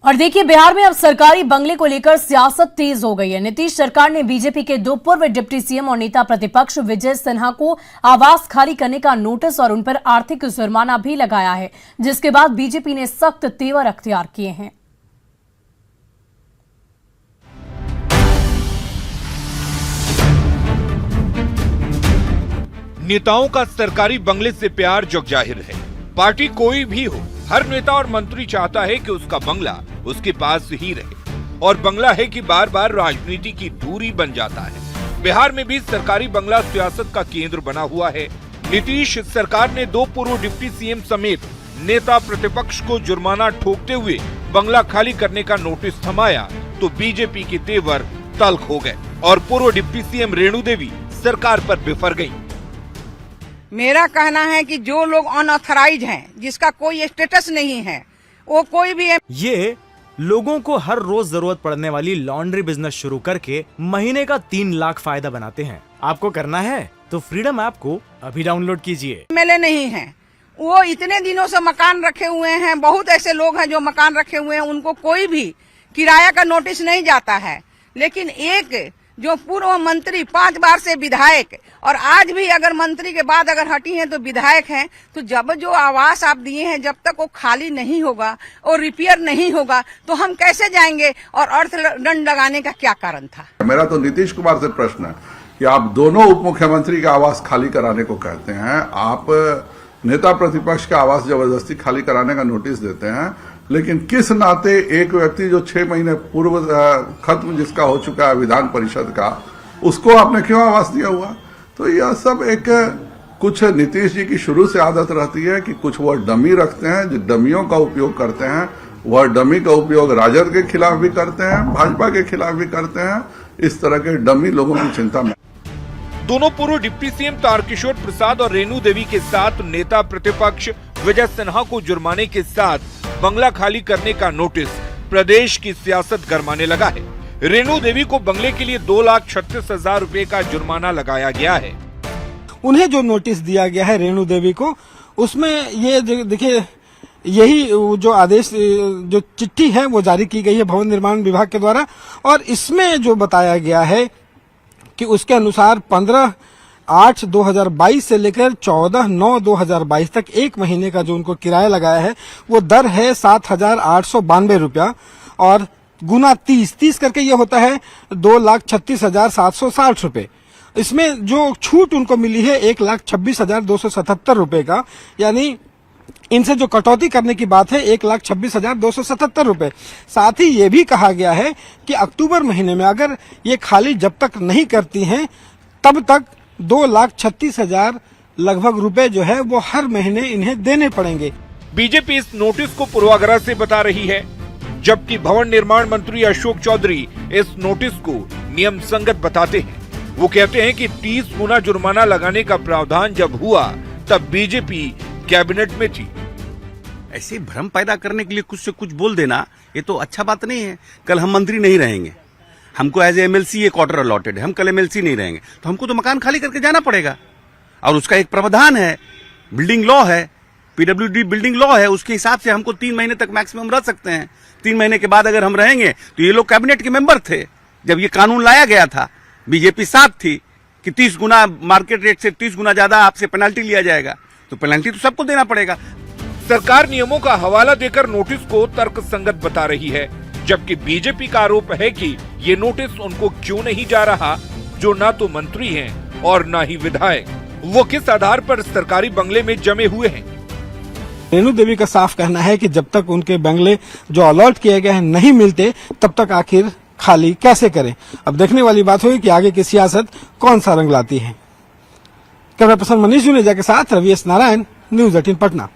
और देखिए, बिहार में अब सरकारी बंगले को लेकर सियासत तेज हो गई है। नीतीश सरकार ने बीजेपी के 2 पूर्व डिप्टी सीएम और नेता प्रतिपक्ष विजय सिन्हा को आवास खाली करने का नोटिस और उन पर आर्थिक जुर्माना भी लगाया है, जिसके बाद बीजेपी ने सख्त तेवर अख्तियार किए हैं। नेताओं का सरकारी बंगले से प्यार जग जाहिर है। पार्टी कोई भी हो, हर नेता और मंत्री चाहता है कि उसका बंगला उसके पास ही रहे, और बंगला है कि बार बार राजनीति की दूरी बन जाता है। बिहार में भी सरकारी बंगला सियासत का केंद्र बना हुआ है। नीतीश सरकार ने 2 पूर्व डिप्टी सीएम समेत नेता प्रतिपक्ष को जुर्माना ठोकते हुए बंगला खाली करने का नोटिस थमाया तो बीजेपी के तेवर तल्ख हो गए और पूर्व डिप्टी सीएम रेणु देवी सरकार पर बिफर गयी। मेरा कहना है कि जो लोग अनऑथराइज हैं, जिसका कोई स्टेटस नहीं है, वो कोई भी है। ये लोगों को हर रोज जरूरत पड़ने वाली लॉन्ड्री बिजनेस शुरू करके महीने का 3 लाख फायदा बनाते हैं। आपको करना है तो फ्रीडम ऐप को अभी डाउनलोड कीजिए। एमएलए नहीं है, वो इतने दिनों से मकान रखे हुए हैं। बहुत ऐसे लोग हैं जो मकान रखे हुए हैं, उनको कोई भी किराया का नोटिस नहीं जाता है। लेकिन एक जो पूर्व मंत्री 5 बार से विधायक और आज भी अगर मंत्री के बाद अगर हटी हैं तो विधायक हैं, तो जब जो आवास आप दिए हैं जब तक वो खाली नहीं होगा और रिपेयर नहीं होगा तो हम कैसे जाएंगे, और अर्थदंड लगाने का क्या कारण था। मेरा तो नीतीश कुमार से प्रश्न है कि आप दोनों उप मुख्यमंत्री का आवास खाली कराने को कहते हैं, आप नेता प्रतिपक्ष का आवास जबरदस्ती खाली कराने का नोटिस देते हैं, लेकिन किस नाते एक व्यक्ति जो 6 महीने पूर्व खत्म जिसका हो चुका है विधान परिषद का, उसको आपने क्यों आवास दिया हुआ। तो यह सब एक कुछ नीतीश जी की शुरू से आदत रहती है कि कुछ वह डमी रखते हैं, जो डमियों का उपयोग करते हैं। वह डमी का उपयोग राजद के खिलाफ भी करते हैं, भाजपा के खिलाफ भी करते हैं। इस तरह के डमी लोगों की चिंता में दोनों पूर्व डिप्टी सीएम तारकिशोर प्रसाद और रेणु देवी के साथ नेता प्रतिपक्ष विजय सिन्हा को जुर्माने के साथ बंगला खाली करने का नोटिस प्रदेश की सियासत गरमाने लगा है। रेणु देवी को बंगले के लिए 2,36,000 रुपए का जुर्माना लगाया गया है। उन्हें जो नोटिस दिया गया है रेणु देवी को, उसमें ये देखिए, यही जो आदेश जो चिट्ठी है वो जारी की गई है भवन निर्माण विभाग के द्वारा, और इसमें जो बताया गया है कि उसके अनुसार 15/8/2022 से लेकर 14/9/2022 तक 1 महीने का जो उनको किराया लगाया है वो दर है 7,892 रुपया, और गुना 30 करके ये होता है 2,36,760 रुपए। इसमें जो छूट उनको मिली है 1,26,277 रुपए का, यानी इनसे जो कटौती करने की बात है 1,26,277 रुपए। साथ ही ये भी कहा गया है कि अक्टूबर महीने में अगर ये खाली जब तक नहीं करती हैं तब तक 2,36,000 लगभग रुपए जो है वो हर महीने इन्हें देने पड़ेंगे। बीजेपी इस नोटिस को पूर्वाग्रह से बता रही है, जबकि भवन निर्माण मंत्री अशोक चौधरी इस नोटिस को नियम संगत बताते हैं। वो कहते हैं कि 30 गुना जुर्माना लगाने का प्रावधान जब हुआ तब बीजेपी कैबिनेट में थी। ऐसे भ्रम पैदा करने के लिए कुछ से कुछ बोल देना, ये तो अच्छा बात नहीं है। कल हम मंत्री नहीं रहेंगे, हमको एज एमएलसी ये क्वार्टर अलॉटेड है, हम कल एमएलसी नहीं रहेंगे तो हमको तो मकान खाली करके जाना पड़ेगा, और उसका एक प्रावधान है, बिल्डिंग लॉ है, पीडब्ल्यूडी बिल्डिंग लॉ है, उसके हिसाब से हमको 3 महीने तक मैक्सिमम रह सकते हैं। 3 महीने के बाद अगर हम रहेंगे तो ये लोग कैबिनेट के मेंबर थे जब ये कानून लाया गया था, बीजेपी साथ थी कि 30 गुना मार्केट रेट से 30 गुना ज्यादा आपसे पेनल्टी लिया जाएगा, तो पेनल्टी तो सबको देना पड़ेगा। सरकार नियमों का हवाला देकर नोटिस को तर्कसंगत बता रही है, जबकि बीजेपी का आरोप है कि ये नोटिस उनको क्यों नहीं जा रहा, जो ना तो मंत्री हैं और ना ही विधायक। वो किस आधार पर सरकारी बंगले में जमे हुए हैं। रेणु देवी का साफ कहना है कि जब तक उनके बंगले जो अलॉट किए गए हैं नहीं मिलते तब तक आखिर खाली कैसे करें। अब देखने वाली बात होगी कि आगे की सियासत कौन सा रंग लाती है। कैमरा पर्सन मनीष जुनेजा के साथ रवि एस नारायण, न्यूज़ 18 पटना।